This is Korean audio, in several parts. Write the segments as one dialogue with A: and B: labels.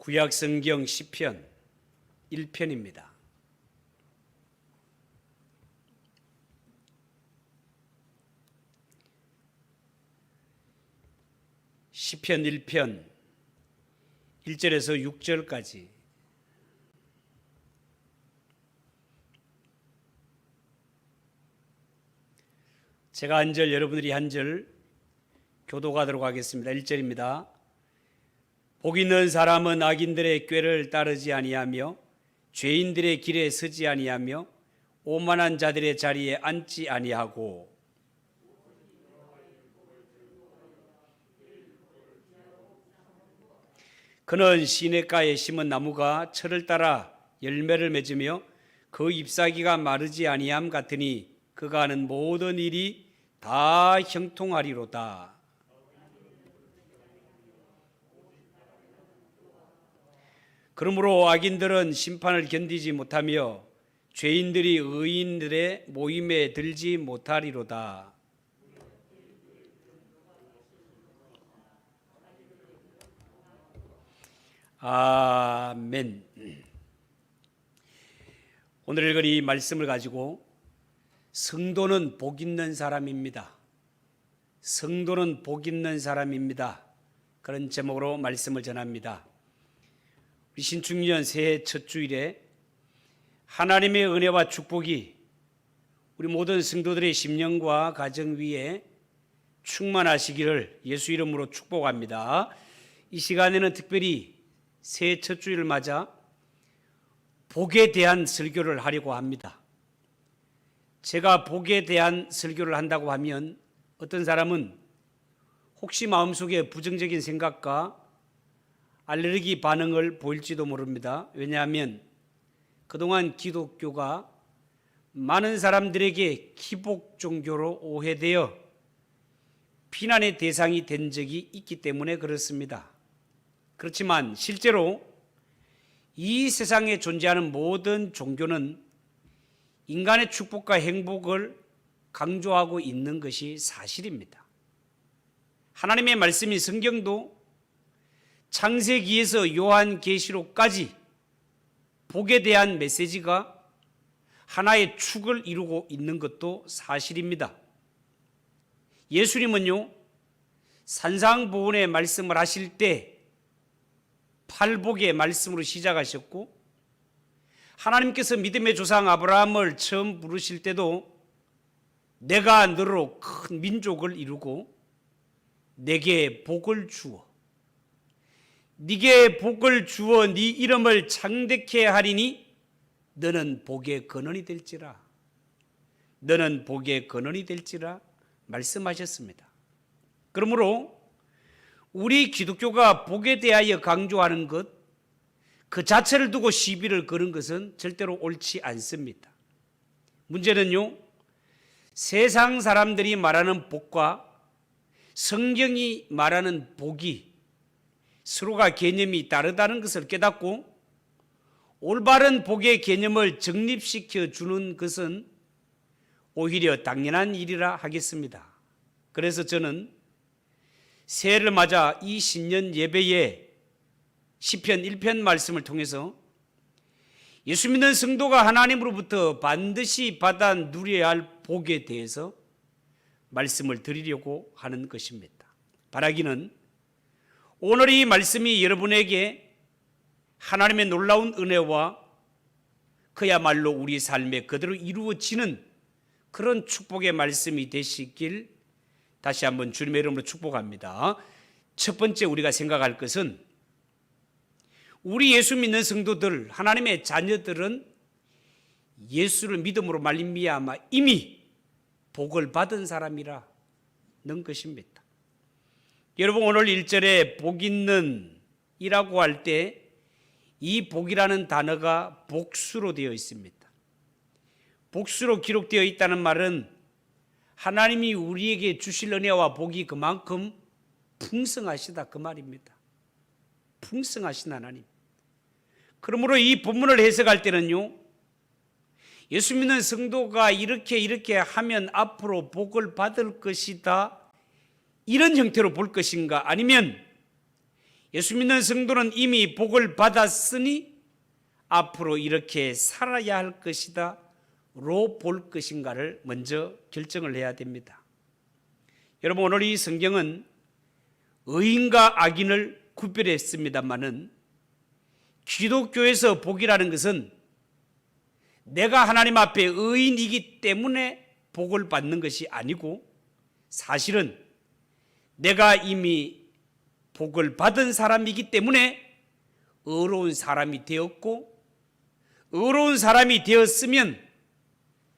A: 구약성경 시편 1편입니다. 시편 1편 1절에서 6절까지 제가 한 절, 여러분들이 한 절 교독하도록 하겠습니다. 1절입니다. 복 있는 사람은 악인들의 꾀를 따르지 아니하며 죄인들의 길에 서지 아니하며 오만한 자들의 자리에 앉지 아니하고 그는 시냇가에 심은 나무가 철을 따라 열매를 맺으며 그 잎사귀가 마르지 아니함 같으니 그가 하는 모든 일이 다 형통하리로다. 그러므로 악인들은 심판을 견디지 못하며 죄인들이 의인들의 모임에 들지 못하리로다. 아멘. 오늘 읽은 이 말씀을 가지고 성도는 복 있는 사람입니다. 성도는 복 있는 사람입니다. 그런 제목으로 말씀을 전합니다. 우리 신축년 새해 첫 주일에 하나님의 은혜와 축복이 우리 모든 성도들의 심령과 가정 위에 충만하시기를 예수 이름으로 축복합니다. 이 시간에는 특별히 새해 첫 주일을 맞아 복에 대한 설교를 하려고 합니다. 제가 복에 대한 설교를 한다고 하면 어떤 사람은 혹시 마음속에 부정적인 생각과 알레르기 반응을 보일지도 모릅니다. 왜냐하면 그동안 기독교가 많은 사람들에게 기복 종교로 오해되어 비난의 대상이 된 적이 있기 때문에 그렇습니다. 그렇지만 실제로 이 세상에 존재하는 모든 종교는 인간의 축복과 행복을 강조하고 있는 것이 사실입니다. 하나님의 말씀인 성경도 창세기에서 요한계시록까지 복에 대한 메시지가 하나의 축을 이루고 있는 것도 사실입니다. 예수님은요, 산상보훈의 말씀을 하실 때 팔복의 말씀으로 시작하셨고, 하나님께서 믿음의 조상 아브라함을 처음 부르실 때도 내가 너로 큰 민족을 이루고 내게 복을 주어 네게 복을 주어 네 이름을 창대케 하리니 너는 복의 근원이 될지라. 너는 복의 근원이 될지라 말씀하셨습니다. 그러므로 우리 기독교가 복에 대하여 강조하는 것, 그 자체를 두고 시비를 거는 것은 절대로 옳지 않습니다. 문제는요, 세상 사람들이 말하는 복과 성경이 말하는 복이 서로가 개념이 다르다는 것을 깨닫고 올바른 복의 개념을 정립시켜 주는 것은 오히려 당연한 일이라 하겠습니다. 그래서 저는 새해를 맞아 이 신년 예배에 시편 1편 말씀을 통해서 예수 믿는 성도가 하나님으로부터 반드시 받아 누려야 할 복에 대해서 말씀을 드리려고 하는 것입니다. 바라기는 오늘 이 말씀이 여러분에게 하나님의 놀라운 은혜와 그야말로 우리 삶에 그대로 이루어지는 그런 축복의 말씀이 되시길 다시 한번 주님의 이름으로 축복합니다. 첫 번째 우리가 생각할 것은 우리 예수 믿는 성도들, 하나님의 자녀들은 예수를 믿음으로 말미암아 이미 복을 받은 사람이라는 것입니다. 여러분, 오늘 1절에 복 있는 이라고 할 때 이 복이라는 단어가 복수로 되어 있습니다. 복수로 기록되어 있다는 말은 하나님이 우리에게 주실 은혜와 복이 그만큼 풍성하시다 그 말입니다. 풍성하신 하나님. 그러므로 이 본문을 해석할 때는요, 예수 믿는 성도가 이렇게 하면 앞으로 복을 받을 것이다, 이런 형태로 볼 것인가, 아니면 예수 믿는 성도는 이미 복을 받았으니 앞으로 이렇게 살아야 할 것이다 로 볼 것인가를 먼저 결정을 해야 됩니다. 여러분, 오늘 이 성경은 의인과 악인을 구별했습니다마는 기독교에서 복이라는 것은 내가 하나님 앞에 의인이기 때문에 복을 받는 것이 아니고, 사실은 내가 이미 복을 받은 사람이기 때문에 의로운 사람이 되었고, 의로운 사람이 되었으면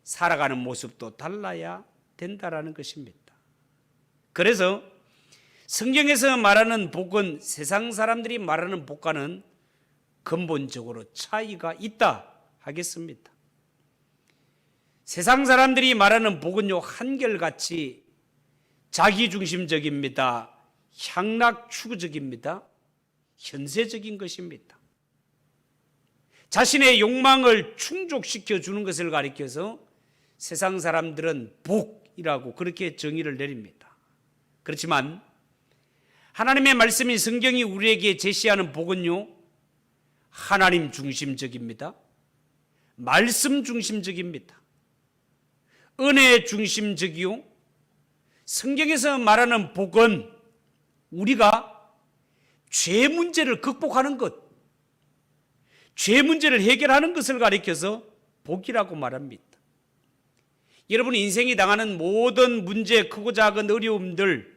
A: 살아가는 모습도 달라야 된다라는 것입니다. 그래서 성경에서 말하는 복은 세상 사람들이 말하는 복과는 근본적으로 차이가 있다 하겠습니다. 세상 사람들이 말하는 복은요, 한결같이 자기중심적입니다. 향락추구적입니다. 현세적인 것입니다. 자신의 욕망을 충족시켜 주는 것을 가리켜서 세상 사람들은 복이라고 그렇게 정의를 내립니다. 그렇지만 하나님의 말씀인 성경이 우리에게 제시하는 복은요, 하나님 중심적입니다. 말씀 중심적입니다. 은혜 중심적이요, 성경에서 말하는 복은 우리가 죄 문제를 극복하는 것, 죄 문제를 해결하는 것을 가리켜서 복이라고 말합니다. 여러분, 인생이 당하는 모든 문제, 크고 작은 어려움들,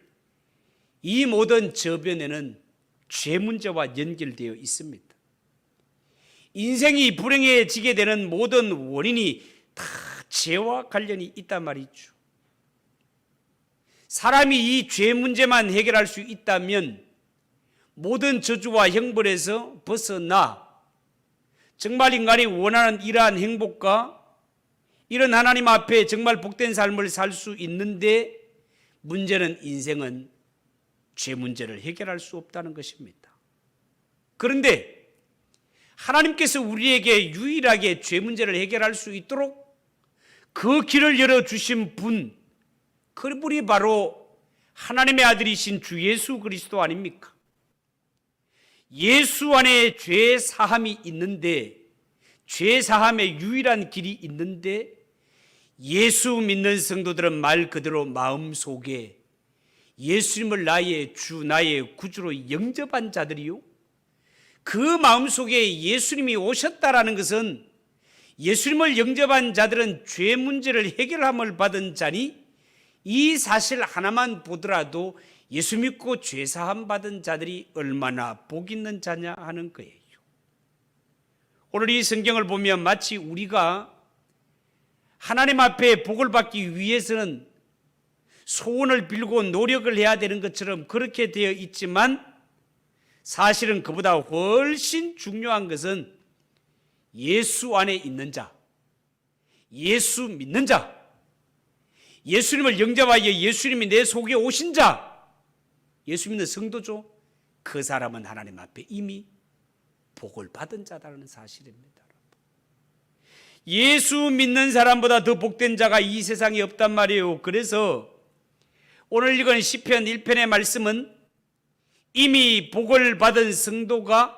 A: 이 모든 저변에는 죄 문제와 연결되어 있습니다. 인생이 불행해지게 되는 모든 원인이 다 죄와 관련이 있단 말이죠. 사람이 이 죄 문제만 해결할 수 있다면 모든 저주와 형벌에서 벗어나 정말 인간이 원하는 이러한 행복과 이런 하나님 앞에 정말 복된 삶을 살 수 있는데, 문제는 인생은 죄 문제를 해결할 수 없다는 것입니다. 그런데 하나님께서 우리에게 유일하게 죄 문제를 해결할 수 있도록 그 길을 열어주신 분, 그분이 바로 하나님의 아들이신 주 예수 그리스도 아닙니까? 예수 안에 죄 사함이 있는데, 죄 사함의 유일한 길이 있는데, 예수 믿는 성도들은 말 그대로 마음속에 예수님을 나의 주, 나의 구주로 영접한 자들이요, 그 마음속에 예수님이 오셨다라는 것은 예수님을 영접한 자들은 죄 문제를 해결함을 받은 자니, 이 사실 하나만 보더라도 예수 믿고 죄 사함 받은 자들이 얼마나 복 있는 자냐 하는 거예요. 오늘 이 성경을 보면 마치 우리가 하나님 앞에 복을 받기 위해서는 소원을 빌고 노력을 해야 되는 것처럼 그렇게 되어 있지만, 사실은 그보다 훨씬 중요한 것은 예수 안에 있는 자, 예수 믿는 자, 예수님을 영접하여 예수님이 내 속에 오신 자, 예수 믿는 성도죠. 그 사람은 하나님 앞에 이미 복을 받은 자라는 사실입니다. 예수 믿는 사람보다 더 복된 자가 이 세상에 없단 말이에요. 그래서 오늘 읽은 시편 1편의 말씀은 이미 복을 받은 성도가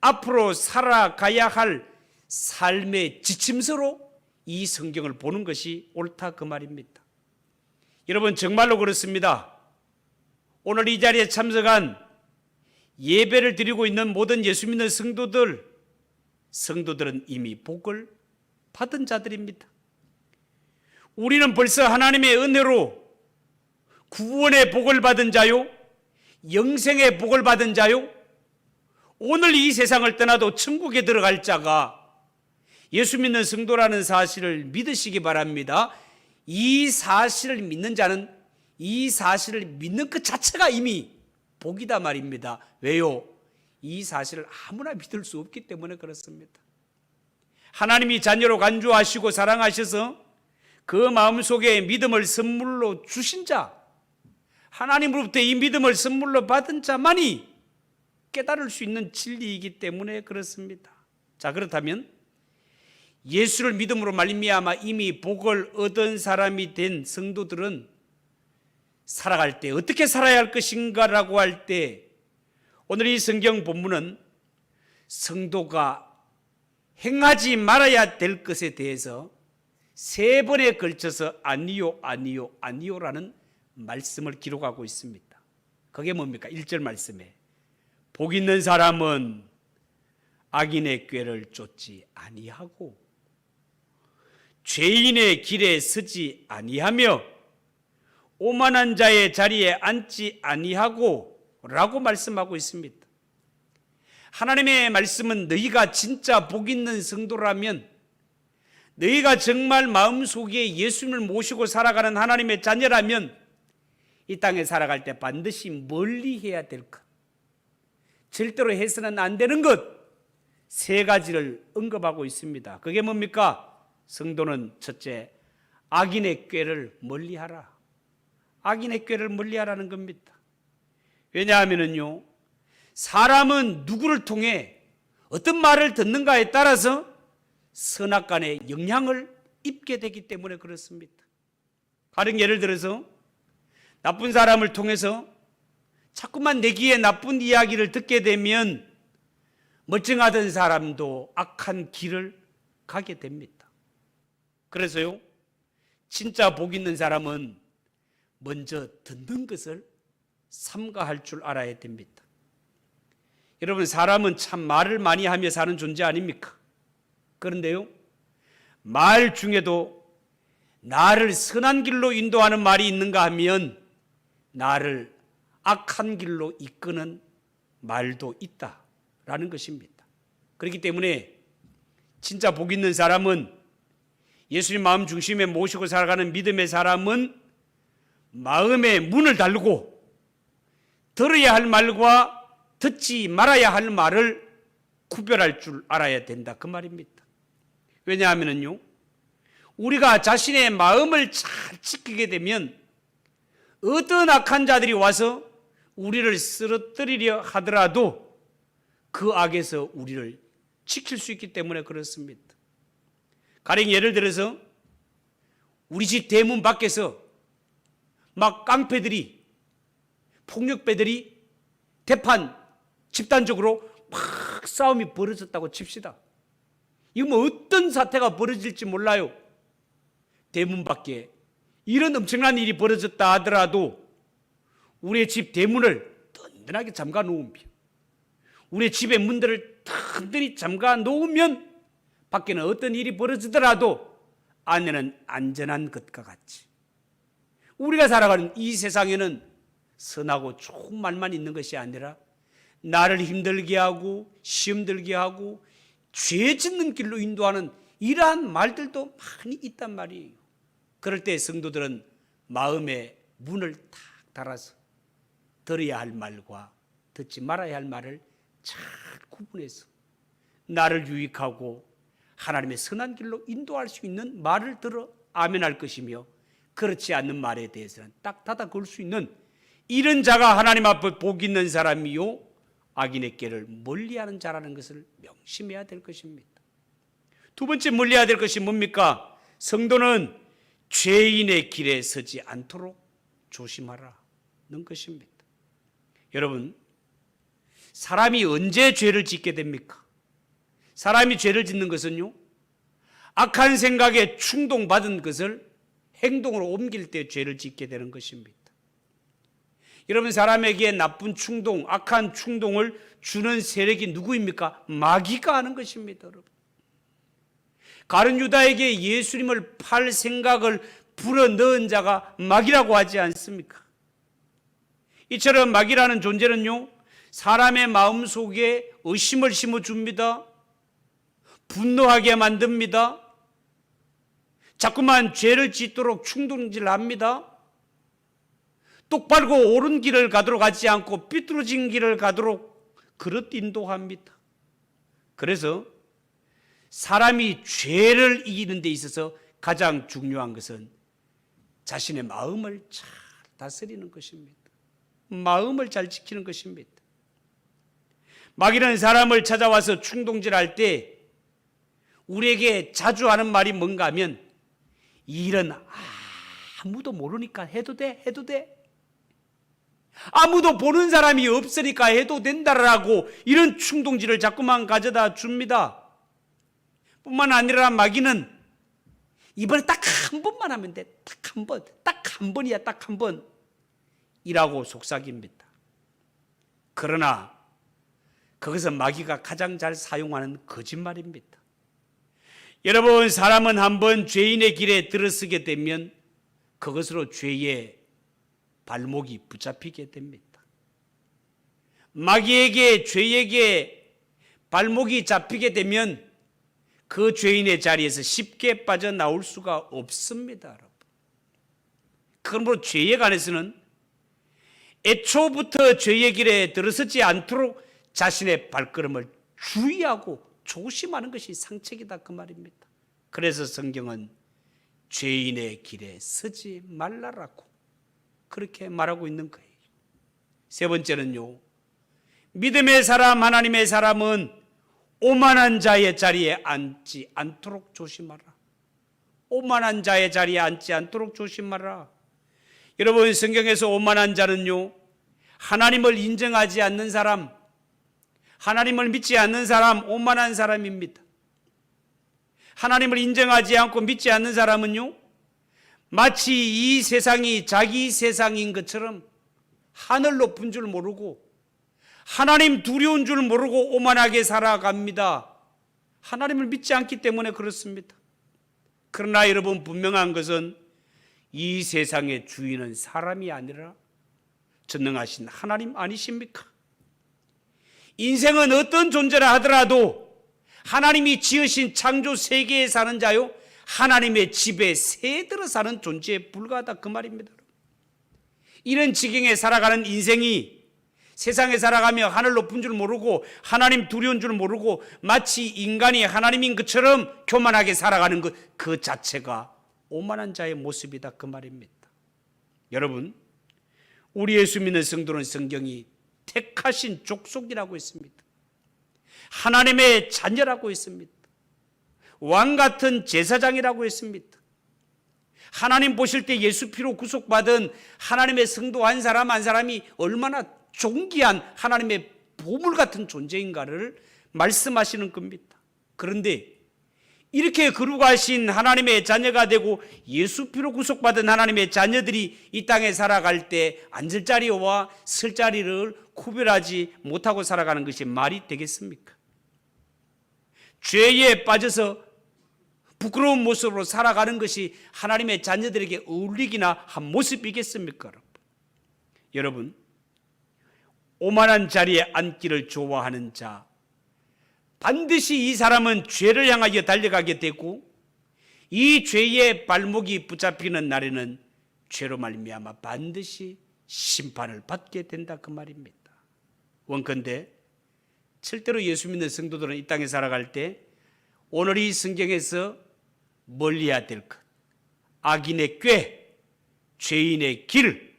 A: 앞으로 살아가야 할 삶의 지침서로 이 성경을 보는 것이 옳다 그 말입니다. 여러분, 정말로 그렇습니다. 오늘 이 자리에 참석한 예배를 드리고 있는 모든 예수 믿는 성도들은 이미 복을 받은 자들입니다. 우리는 벌써 하나님의 은혜로 구원의 복을 받은 자요, 영생의 복을 받은 자요, 오늘 이 세상을 떠나도 천국에 들어갈 자가 예수 믿는 성도라는 사실을 믿으시기 바랍니다. 이 사실을 믿는 자는 이 사실을 믿는 것 자체가 이미 복이다 말입니다. 왜요? 이 사실을 아무나 믿을 수 없기 때문에 그렇습니다. 하나님이 자녀로 간주하시고 사랑하셔서 그 마음속에 믿음을 선물로 주신 자, 하나님으로부터 이 믿음을 선물로 받은 자만이 깨달을 수 있는 진리이기 때문에 그렇습니다. 자, 그렇다면 예수를 믿음으로 말미암아 이미 복을 얻은 사람이 된 성도들은 살아갈 때 어떻게 살아야 할 것인가라고 할 때, 오늘 이 성경 본문은 성도가 행하지 말아야 될 것에 대해서 3번에 걸쳐서 아니요, 아니요, 아니요라는 말씀을 기록하고 있습니다. 그게 뭡니까? 1절 말씀에 복 있는 사람은 악인의 꾀를 쫓지 아니하고 죄인의 길에 서지 아니하며 오만한 자의 자리에 앉지 아니하고 라고 말씀하고 있습니다. 하나님의 말씀은 너희가 진짜 복 있는 성도라면, 너희가 정말 마음속에 예수님을 모시고 살아가는 하나님의 자녀라면 이 땅에 살아갈 때 반드시 멀리해야 될 것, 절대로 해서는 안 되는 것 3가지를 언급하고 있습니다. 그게 뭡니까? 성도는 첫째, 악인의 꾀를 멀리하라. 악인의 꾀를 멀리하라는 겁니다. 왜냐하면요, 사람은 누구를 통해 어떤 말을 듣는가에 따라서 선악간에 영향을 입게 되기 때문에 그렇습니다. 가령 예를 들어서 나쁜 사람을 통해서 자꾸만 내 귀에 나쁜 이야기를 듣게 되면 멀쩡하던 사람도 악한 길을 가게 됩니다. 그래서요, 진짜 복 있는 사람은 먼저 듣는 것을 삼가할 줄 알아야 됩니다. 여러분, 사람은 참 말을 많이 하며 사는 존재 아닙니까? 그런데요, 말 중에도 나를 선한 길로 인도하는 말이 있는가 하면 나를 악한 길로 이끄는 말도 있다라는 것입니다. 그렇기 때문에 진짜 복 있는 사람은, 예수님 마음 중심에 모시고 살아가는 믿음의 사람은 마음의 문을 달고 들어야 할 말과 듣지 말아야 할 말을 구별할 줄 알아야 된다, 그 말입니다. 왜냐하면요, 우리가 자신의 마음을 잘 지키게 되면 어떤 악한 자들이 와서 우리를 쓰러뜨리려 하더라도 그 악에서 우리를 지킬 수 있기 때문에 그렇습니다. 가령 예를 들어서 우리 집 대문 밖에서 막 깡패들이, 폭력배들이 대판 집단적으로 막 싸움이 벌어졌다고 칩시다. 이거 뭐 어떤 사태가 벌어질지 몰라요. 대문 밖에 이런 엄청난 일이 벌어졌다 하더라도 우리의 집 대문을 든든하게 잠가 놓으면, 우리의 집의 문들을 든든히 잠가 놓으면 밖에는 어떤 일이 벌어지더라도 안에는 안전한 것과 같이, 우리가 살아가는 이 세상에는 선하고 좋은 말만 있는 것이 아니라 나를 힘들게 하고 시험 들게 하고 죄 짓는 길로 인도하는 이러한 말들도 많이 있단 말이에요. 그럴 때 성도들은 마음의 문을 탁 달아서 들어야 할 말과 듣지 말아야 할 말을 잘 구분해서 나를 유익하고 하나님의 선한 길로 인도할 수 있는 말을 들어 아멘할 것이며, 그렇지 않는 말에 대해서는 딱 닫아 걸 수 있는 이런 자가 하나님 앞에 복 있는 사람이요 악인의 길을 멀리하는 자라는 것을 명심해야 될 것입니다. 두 번째 멀리해야 될 것이 뭡니까? 성도는 죄인의 길에 서지 않도록 조심하라는 것입니다. 여러분, 사람이 언제 죄를 짓게 됩니까? 사람이 죄를 짓는 것은요, 악한 생각에 충동받은 것을 행동으로 옮길 때 죄를 짓게 되는 것입니다. 여러분, 사람에게 나쁜 충동, 악한 충동을 주는 세력이 누구입니까? 마귀가 하는 것입니다. 여러분, 가룟 유다에게 예수님을 팔 생각을 불어넣은 자가 마귀라고 하지 않습니까? 이처럼 마귀라는 존재는요, 사람의 마음속에 의심을 심어줍니다. 분노하게 만듭니다. 자꾸만 죄를 짓도록 충동질합니다. 똑바르고 옳은 길을 가도록 하지 않고 삐뚤어진 길을 가도록 그릇 인도합니다. 그래서 사람이 죄를 이기는 데 있어서 가장 중요한 것은 자신의 마음을 잘 다스리는 것입니다. 마음을 잘 지키는 것입니다. 마귀는 사람을 찾아와서 충동질할 때 우리에게 자주 하는 말이 뭔가 하면, 이 일은 아무도 모르니까 해도 돼, 해도 돼. 아무도 보는 사람이 없으니까 해도 된다라고 이런 충동지를 자꾸만 가져다 줍니다. 뿐만 아니라 마귀는 이번에 딱 한 번만 하면 돼. 딱 한 번. 딱 한 번이야. 딱 한 번. 이라고 속삭입니다. 그러나 그것은 마귀가 가장 잘 사용하는 거짓말입니다. 여러분, 사람은 한번 죄인의 길에 들어서게 되면 그것으로 죄의 발목이 붙잡히게 됩니다. 마귀에게, 죄에게 발목이 잡히게 되면 그 죄인의 자리에서 쉽게 빠져나올 수가 없습니다, 여러분. 그러므로 죄에 관해서는 애초부터 죄의 길에 들어서지 않도록 자신의 발걸음을 주의하고 조심하는 것이 상책이다, 그 말입니다. 그래서 성경은 죄인의 길에 서지 말라라고 그렇게 말하고 있는 거예요. 세 번째는요, 믿음의 사람, 하나님의 사람은 오만한 자의 자리에 앉지 않도록 조심하라. 오만한 자의 자리에 앉지 않도록 조심하라. 여러분, 성경에서 오만한 자는요, 하나님을 인정하지 않는 사람, 하나님을 믿지 않는 사람, 오만한 사람입니다. 하나님을 인정하지 않고 믿지 않는 사람은요, 마치 이 세상이 자기 세상인 것처럼 하늘 높은 줄 모르고 하나님 두려운 줄 모르고 오만하게 살아갑니다. 하나님을 믿지 않기 때문에 그렇습니다. 그러나 여러분, 분명한 것은 이 세상의 주인은 사람이 아니라 전능하신 하나님 아니십니까? 인생은 어떤 존재라 하더라도 하나님이 지으신 창조 세계에 사는 자요, 하나님의 집에 새들어 사는 존재에 불과하다, 그 말입니다. 이런 지경에 살아가는 인생이 세상에 살아가며 하늘 높은 줄 모르고 하나님 두려운 줄 모르고 마치 인간이 하나님인 것처럼 교만하게 살아가는 것, 그 자체가 오만한 자의 모습이다, 그 말입니다. 여러분, 우리 예수 믿는 성도는 성경이 택하신 족속이라고 했습니다. 하나님의 자녀라고 했습니다. 왕 같은 제사장이라고 했습니다. 하나님 보실 때 예수 피로 구속받은 하나님의 성도 한 사람 한 사람이 얼마나 존귀한 하나님의 보물 같은 존재인가를 말씀하시는 겁니다. 그런데 이렇게 거룩하신 하나님의 자녀가 되고 예수 피로 구속받은 하나님의 자녀들이 이 땅에 살아갈 때 앉을 자리와 설 자리를 구별하지 못하고 살아가는 것이 말이 되겠습니까? 죄에 빠져서 부끄러운 모습으로 살아가는 것이 하나님의 자녀들에게 어울리기나 한 모습이겠습니까? 여러분, 오만한 자리에 앉기를 좋아하는 자, 반드시 이 사람은 죄를 향하여 달려가게 되고 이 죄의 발목이 붙잡히는 날에는 죄로 말미암아 반드시 심판을 받게 된다, 그 말입니다. 원컨대 절대로 예수 믿는 성도들은 이 땅에 살아갈 때 오늘 이 성경에서 멀리해야 될 것, 악인의 꾀, 죄인의 길,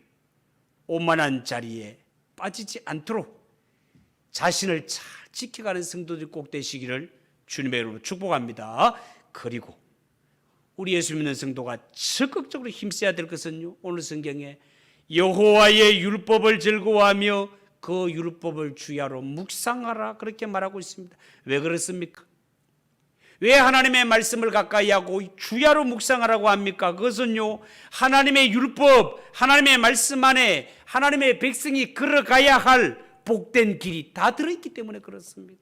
A: 오만한 자리에 빠지지 않도록 자신을 잘 지켜가는 성도들이 꼭 되시기를 주님의 이름으로 축복합니다. 그리고 우리 예수 믿는 성도가 적극적으로 힘써야 될 것은요, 오늘 성경에 여호와의 율법을 즐거워하며 그 율법을 주야로 묵상하라, 그렇게 말하고 있습니다. 왜 그렇습니까? 왜 하나님의 말씀을 가까이 하고 주야로 묵상하라고 합니까? 그것은요, 하나님의 율법, 하나님의 말씀 안에 하나님의 백성이 걸어가야 할 복된 길이 다 들어있기 때문에 그렇습니다.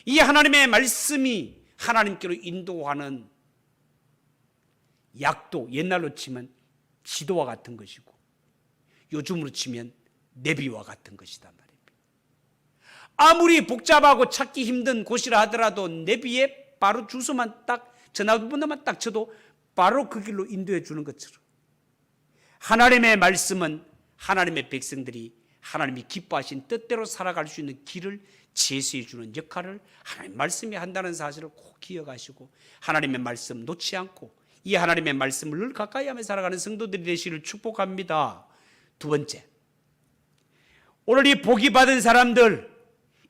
A: 이 하나님의 말씀이 하나님께로 인도하는 약도, 옛날로 치면 지도와 같은 것이고 요즘으로 치면 내비와 같은 것이다 말입니다. 아무리 복잡하고 찾기 힘든 곳이라 하더라도 내비에 바로 주소만 딱, 전화번호만 딱 쳐도 바로 그 길로 인도해 주는 것처럼 하나님의 말씀은 하나님의 백성들이 하나님이 기뻐하신 뜻대로 살아갈 수 있는 길을 제시해 주는 역할을 하나님의 말씀이 한다는 사실을 꼭 기억하시고 하나님의 말씀 놓지 않고 이 하나님의 말씀을 늘 가까이 하며 살아가는 성도들이 되시기를 축복합니다. 두 번째, 오늘 이 복이 받은 사람들,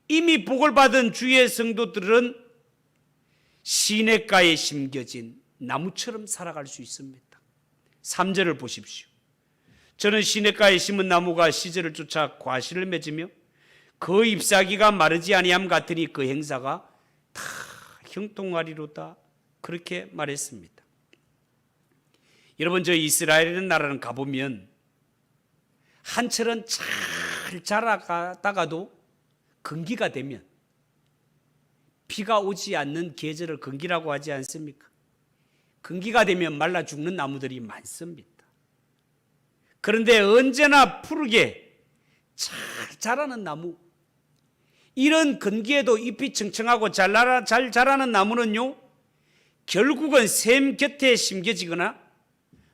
A: 이미 복을 받은 주의 성도들은 시냇가에 심겨진 나무처럼 살아갈 수 있습니다. 3절을 보십시오. 저는 시냇가에 심은 나무가 시절을 쫓아 과실을 맺으며 그 잎사귀가 마르지 아니함 같으니 그 행사가 다 형통하리로다. 그렇게 말했습니다. 여러분, 저 이스라엘이라는 나라는 가보면 한철은 잘 자라다가도 건기가 되면, 비가 오지 않는 계절을 건기라고 하지 않습니까? 건기가 되면 말라 죽는 나무들이 많습니다. 그런데 언제나 푸르게 잘 자라는 나무, 이런 건기에도 잎이 청청하고 잘 자라는 나무는요, 결국은 샘 곁에 심겨지거나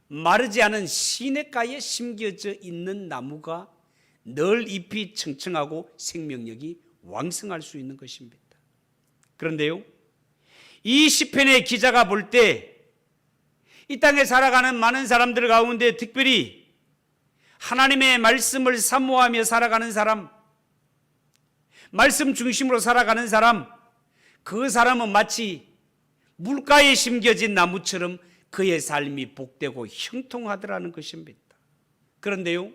A: 마르지 않은 시냇가에 심겨져 있는 나무가 늘 잎이 청청하고 생명력이 왕성할 수 있는 것입니다. 그런데요, 이 시편의 기자가 볼 때 이 땅에 살아가는 많은 사람들 가운데 특별히 하나님의 말씀을 사모하며 살아가는 사람, 말씀 중심으로 살아가는 사람, 그 사람은 마치 물가에 심겨진 나무처럼 그의 삶이 복되고 형통하더라는 것입니다. 그런데요,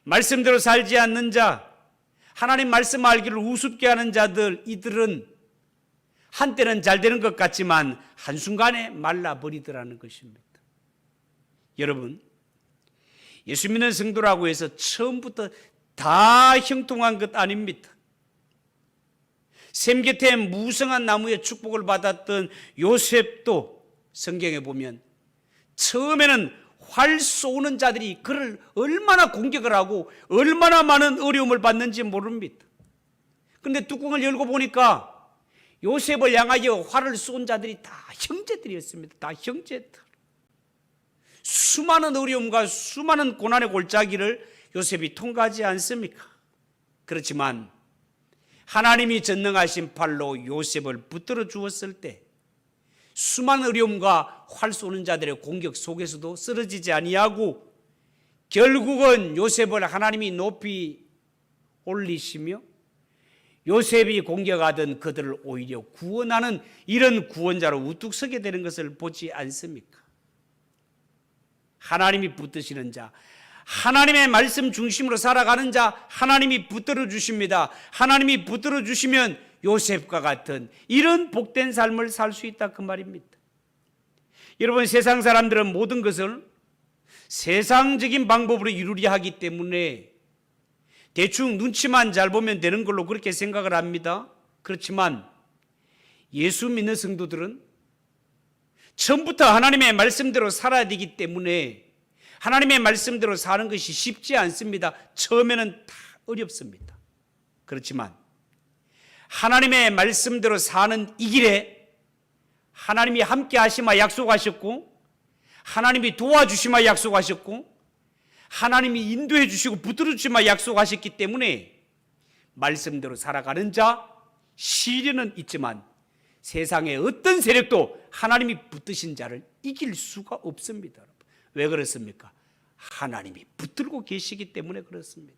A: 말씀대로 살지 않는 자, 하나님 말씀 알기를 우습게 하는 자들, 이들은 한때는 잘 되는 것 같지만 한순간에 말라버리더라는 것입니다. 여러분, 예수 믿는 성도라고 해서 처음부터 다 형통한 것 아닙니다. 샘 곁에 무성한 나무의 축복을 받았던 요셉도 성경에 보면 처음에는 활 쏘는 자들이 그를 얼마나 공격을 하고 얼마나 많은 어려움을 받는지 모릅니다. 그런데 뚜껑을 열고 보니까 요셉을 향하여 활을 쏜 자들이 다 형제들이었습니다. 다 형제들. 수많은 어려움과 수많은 고난의 골짜기를 요셉이 통과하지 않습니까? 그렇지만 하나님이 전능하신 팔로 요셉을 붙들어 주었을 때 수많은 어려움과 활 쏘는 자들의 공격 속에서도 쓰러지지 아니하고 결국은 요셉을 하나님이 높이 올리시며 요셉이 공격하던 그들을 오히려 구원하는 이런 구원자로 우뚝 서게 되는 것을 보지 않습니까? 하나님이 붙드시는 자, 하나님의 말씀 중심으로 살아가는 자, 하나님이 붙들어 주십니다. 하나님이 붙들어 주시면 요셉과 같은 이런 복된 삶을 살 수 있다, 그 말입니다. 여러분, 세상 사람들은 모든 것을 세상적인 방법으로 이루려 하기 때문에 대충 눈치만 잘 보면 되는 걸로 그렇게 생각을 합니다. 그렇지만 예수 믿는 성도들은 처음부터 하나님의 말씀대로 살아야 되기 때문에 하나님의 말씀대로 사는 것이 쉽지 않습니다. 처음에는 다 어렵습니다. 그렇지만 하나님의 말씀대로 사는 이 길에 하나님이 함께 하시마 약속하셨고, 하나님이 도와주시마 약속하셨고, 하나님이 인도해 주시고 붙들어 주시마 약속하셨기 때문에 말씀대로 살아가는 자, 시련은 있지만 세상의 어떤 세력도 하나님이 붙드신 자를 이길 수가 없습니다. 왜 그렇습니까? 하나님이 붙들고 계시기 때문에 그렇습니다.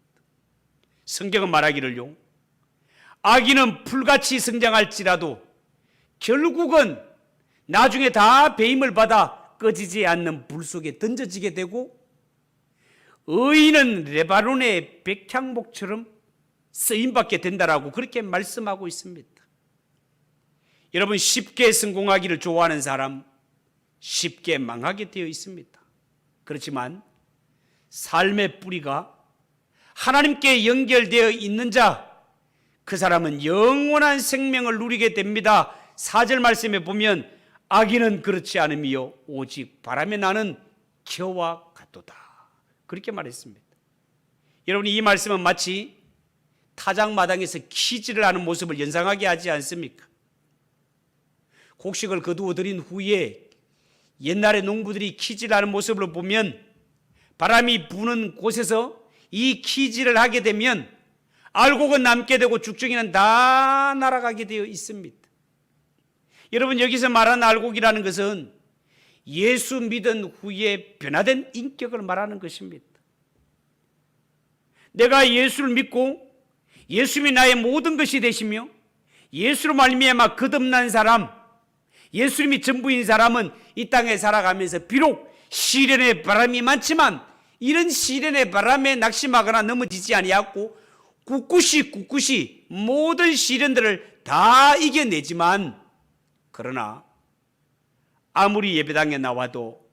A: 성경은 말하기를요, 아기는 풀같이 성장할지라도 결국은 나중에 다 배임을 받아 꺼지지 않는 불 속에 던져지게 되고, 의인은 레바논의 백향목처럼 쓰임받게 된다라고 그렇게 말씀하고 있습니다. 여러분, 쉽게 성공하기를 좋아하는 사람, 쉽게 망하게 되어 있습니다. 그렇지만 삶의 뿌리가 하나님께 연결되어 있는 자, 그 사람은 영원한 생명을 누리게 됩니다. 4절 말씀에 보면 악인은 그렇지 않으며 오직 바람에 나는 겨와 같도다, 그렇게 말했습니다. 여러분, 이 말씀은 마치 타작마당에서 키질을 하는 모습을 연상하게 하지 않습니까? 곡식을 거두어 들인 후에 옛날에 농부들이 키질하는 모습을 보면 바람이 부는 곳에서 이 키질을 하게 되면 알곡은 남게 되고 죽정이는 다 날아가게 되어 있습니다. 여러분, 여기서 말하는 알곡이라는 것은 예수 믿은 후에 변화된 인격을 말하는 것입니다. 내가 예수를 믿고 예수님이 나의 모든 것이 되시며 예수로 말미암아 거듭난 사람, 예수님이 전부인 사람은 이 땅에 살아가면서 비록 시련의 바람이 많지만 이런 시련의 바람에 낙심하거나 넘어지지 아니하고 꿋꿋이 모든 시련들을 다 이겨내지만, 그러나 아무리 예배당에 나와도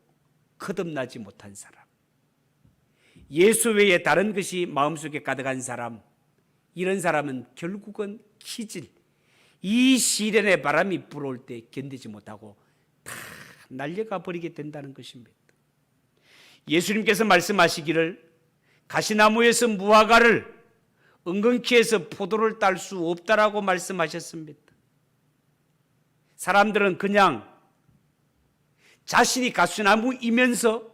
A: 거듭나지 못한 사람, 예수 외에 다른 것이 마음속에 가득한 사람, 이런 사람은 결국은 기질, 이 시련의 바람이 불어올 때 견디지 못하고 다 날려가 버리게 된다는 것입니다. 예수님께서 말씀하시기를 가시나무에서 무화과를, 은근키에서 포도를 딸 수 없다라고 말씀하셨습니다. 사람들은 그냥 자신이 가시나무이면서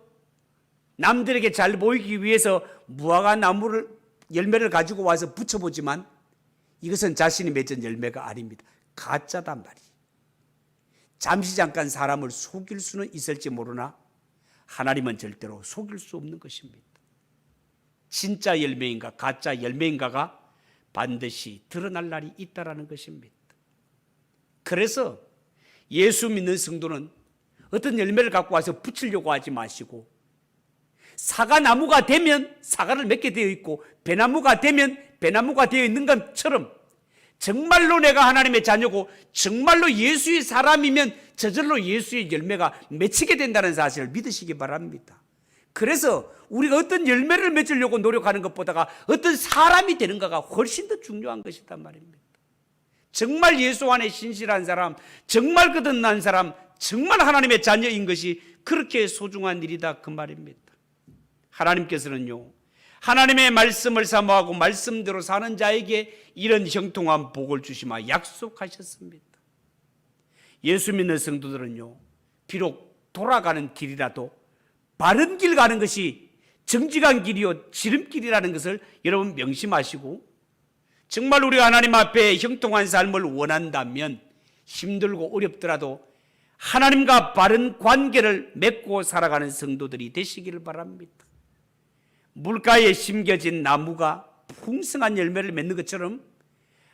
A: 남들에게 잘 보이기 위해서 무화과 나무를 열매를 가지고 와서 붙여보지만 이것은 자신이 맺은 열매가 아닙니다. 가짜단 말이에요. 잠시 잠깐 사람을 속일 수는 있을지 모르나 하나님은 절대로 속일 수 없는 것입니다. 진짜 열매인가 가짜 열매인가가 반드시 드러날 날이 있다라는 것입니다. 그래서 예수 믿는 성도는 어떤 열매를 갖고 와서 붙이려고 하지 마시고, 사과나무가 되면 사과를 맺게 되어 있고 배나무가 되면 배나무가 되어 있는 것처럼 정말로 내가 하나님의 자녀고 정말로 예수의 사람이면 저절로 예수의 열매가 맺히게 된다는 사실을 믿으시기 바랍니다. 그래서 우리가 어떤 열매를 맺으려고 노력하는 것보다가 어떤 사람이 되는가가 훨씬 더 중요한 것이란 말입니다. 정말 예수 안에 신실한 사람, 정말 거듭난 사람, 정말 하나님의 자녀인 것이 그렇게 소중한 일이다, 그 말입니다. 하나님께서는요, 하나님의 말씀을 사모하고 말씀대로 사는 자에게 이런 형통한 복을 주시마 약속하셨습니다. 예수 믿는 성도들은요, 비록 돌아가는 길이라도 바른 길 가는 것이 정직한 길이요 지름길이라는 것을 여러분 명심하시고, 정말 우리가 하나님 앞에 형통한 삶을 원한다면 힘들고 어렵더라도 하나님과 바른 관계를 맺고 살아가는 성도들이 되시기를 바랍니다. 물가에 심겨진 나무가 풍성한 열매를 맺는 것처럼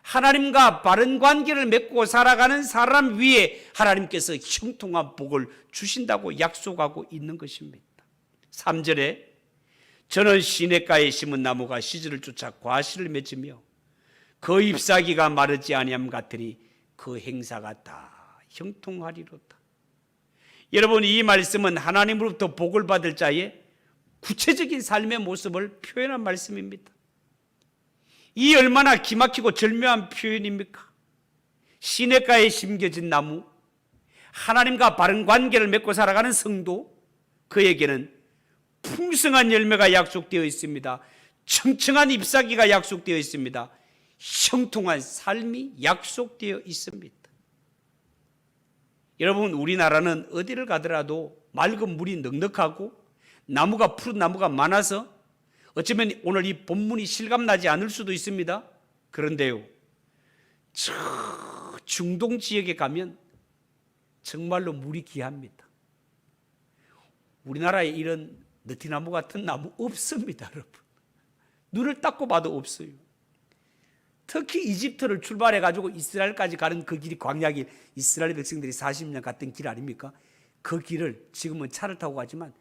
A: 하나님과 바른 관계를 맺고 살아가는 사람 위에 하나님께서 형통한 복을 주신다고 약속하고 있는 것입니다. 3절에 저는 시냇가에 심은 나무가 시절을 쫓아 과실을 맺으며 그 잎사귀가 마르지 아니함 같으니 그 행사가 다 형통하리로다. 여러분, 이 말씀은 하나님으로부터 복을 받을 자의 구체적인 삶의 모습을 표현한 말씀입니다. 이 얼마나 기막히고 절묘한 표현입니까? 시냇가에 심겨진 나무, 하나님과 바른 관계를 맺고 살아가는 성도, 그에게는 풍성한 열매가 약속되어 있습니다. 청청한 잎사귀가 약속되어 있습니다. 형통한 삶이 약속되어 있습니다. 여러분, 우리나라는 어디를 가더라도 맑은 물이 넉넉하고 나무가, 푸른 나무가 많아서 어쩌면 오늘 이 본문이 실감나지 않을 수도 있습니다. 그런데요, 저 중동 지역에 가면 정말로 물이 귀합니다. 우리나라에 이런 느티나무 같은 나무 없습니다, 여러분. 눈을 닦고 봐도 없어요. 특히 이집트를 출발해가지고 이스라엘까지 가는 그 길이 광야길, 이스라엘 백성들이 40년 갔던 길 아닙니까? 그 길을 지금은 차를 타고 가지만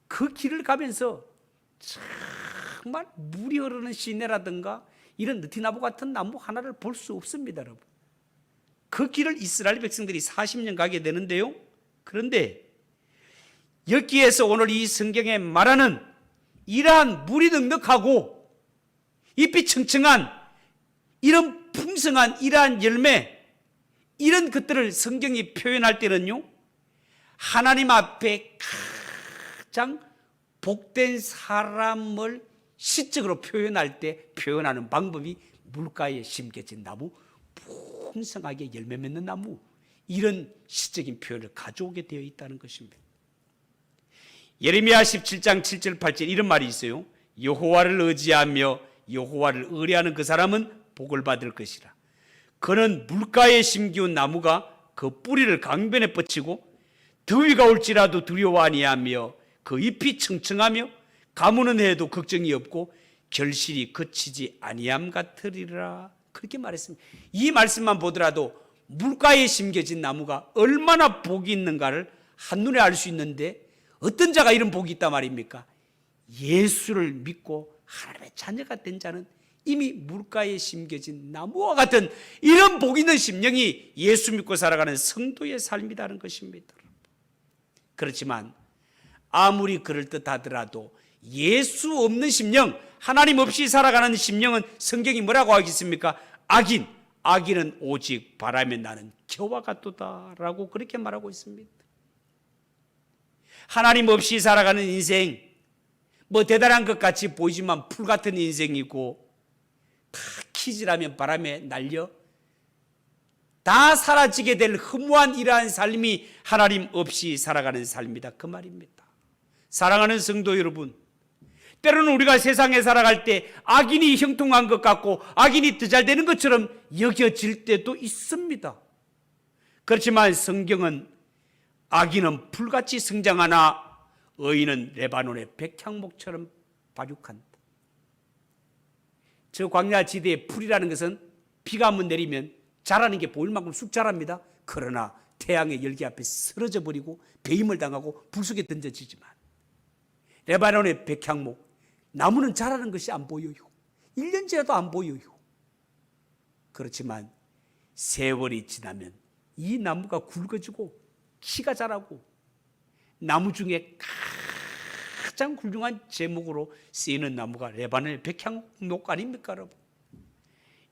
A: 그 길을 가면서 정말 물이 흐르는 시내라든가 이런 느티나무 같은 나무 하나를 볼 수 없습니다, 여러분. 그 길을 이스라엘 백성들이 40년 가게 되는데요, 그런데 여기에서 오늘 이 성경에 말하는 이러한 물이 넉넉하고 잎이 청청한 이런 풍성한 이러한 열매, 이런 것들을 성경이 표현할 때는요, 하나님 앞에 가장 복된 사람을 시적으로 표현할 때 표현하는 방법이 물가에 심겨진 나무, 풍성하게 열매 맺는 나무, 이런 시적인 표현을 가져오게 되어 있다는 것입니다. 예레미야 17장 7절 8절 이런 말이 있어요. 여호와를 의지하며 여호와를 의뢰하는 그 사람은 복을 받을 것이라. 그는 물가에 심기운 나무가 그 뿌리를 강변에 뻗치고 더위가 올지라도 두려워 아니하며 그 잎이 청청하며 가무는 해도 걱정이 없고 결실이 그치지 아니함 같으리라. 그렇게 말했습니다. 이 말씀만 보더라도 물가에 심겨진 나무가 얼마나 복이 있는가를 한눈에 알 수 있는데, 어떤 자가 이런 복이 있단 말입니까? 예수를 믿고 하나님의 자녀가 된 자는 이미 물가에 심겨진 나무와 같은 이런 복 있는 심령이 예수 믿고 살아가는 성도의 삶이라는 것입니다. 그렇지만 아무리 그럴듯하더라도 예수 없는 심령, 하나님 없이 살아가는 심령은 성경이 뭐라고 하겠습니까? 악인은 오직 바람에 나는 겨와 같도다라고 그렇게 말하고 있습니다. 하나님 없이 살아가는 인생, 뭐 대단한 것 같이 보이지만 풀 같은 인생이고, 다 키질하면 바람에 날려 다 사라지게 될 허무한 이러한 삶이 하나님 없이 살아가는 삶이다, 그 말입니다. 사랑하는 성도 여러분, 때로는 우리가 세상에 살아갈 때 악인이 형통한 것 같고 악인이 더 잘 되는 것처럼 여겨질 때도 있습니다. 그렇지만 성경은 악인은 풀같이 성장하나 의인은 레바논의 백향목처럼 발육한다. 저 광야지대의 풀이라는 것은 비가 한번 내리면 자라는 게 보일 만큼 쑥 자랍니다. 그러나 태양의 열기 앞에 쓰러져 버리고 배임을 당하고 불 속에 던져지지만 레바논의 백향목, 나무는 자라는 것이 안 보여요. 1년 지나도 안 보여요. 그렇지만 세월이 지나면 이 나무가 굵어지고 키가 자라고 나무 중에 가장 훌륭한 제목으로 쓰이는 나무가 레바논의 백향목 아닙니까, 여러분?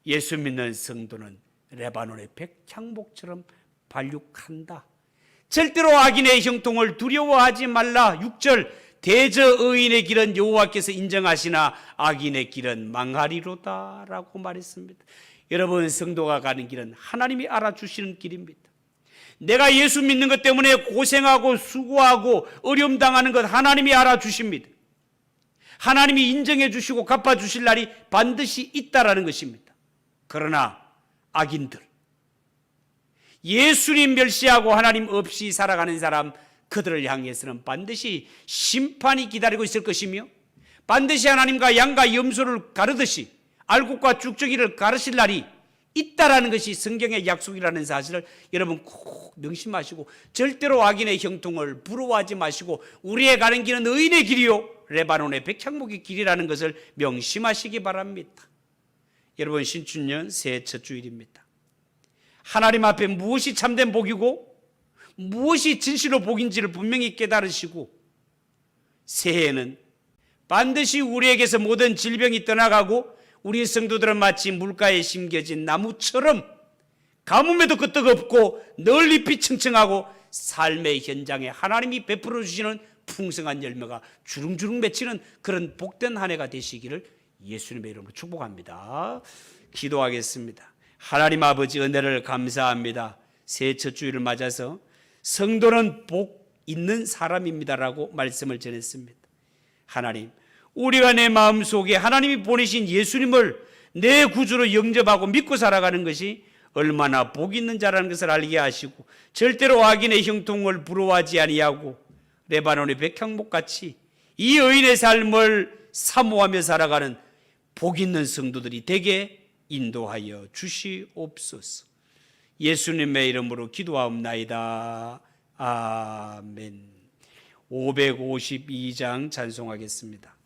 A: 예수 믿는 성도는 레바논의 백향목처럼 발육한다. 절대로 악인의 형통을 두려워하지 말라. 6절, 대저 의인의 길은 여호와께서 인정하시나 악인의 길은 망하리로다 라고 말했습니다. 여러분, 성도가 가는 길은 하나님이 알아주시는 길입니다. 내가 예수 믿는 것 때문에 고생하고 수고하고 어려움 당하는 것 하나님이 알아주십니다. 하나님이 인정해 주시고 갚아주실 날이 반드시 있다라는 것입니다. 그러나 악인들, 예수님 멸시하고 하나님 없이 살아가는 사람, 그들을 향해서는 반드시 심판이 기다리고 있을 것이며 반드시 하나님과 양과 염소를 가르듯이 알곡과 쭉저기를 가르칠 날이 있다라는 것이 성경의 약속이라는 사실을 여러분 꼭 명심하시고, 절대로 악인의 형통을 부러워하지 마시고 우리의 가는 길은 의인의 길이요 레바논의 백향목의 길이라는 것을 명심하시기 바랍니다. 여러분, 신춘년 새해 첫 주일입니다. 하나님 앞에 무엇이 참된 복이고 무엇이 진실로 복인지를 분명히 깨달으시고, 새해에는 반드시 우리에게서 모든 질병이 떠나가고 우리 성도들은 마치 물가에 심겨진 나무처럼 가뭄에도 끄떡 없고 늘 잎이 청청하고 삶의 현장에 하나님이 베풀어 주시는 풍성한 열매가 주릉주릉 맺히는 그런 복된 한 해가 되시기를 예수님의 이름으로 축복합니다. 기도하겠습니다. 하나님 아버지, 은혜를 감사합니다. 새해 첫 주일을 맞아서 성도는 복 있는 사람입니다라고 말씀을 전했습니다. 하나님, 우리가 내 마음속에 하나님이 보내신 예수님을 내 구주로 영접하고 믿고 살아가는 것이 얼마나 복 있는 자라는 것을 알게 하시고, 절대로 악인의 형통을 부러워하지 아니하고 레바논의 백향목같이 이 의인의 삶을 사모하며 살아가는 복 있는 성도들이 되게 인도하여 주시옵소서. 예수님의 이름으로 기도하옵나이다. 아멘. 552장 찬송하겠습니다.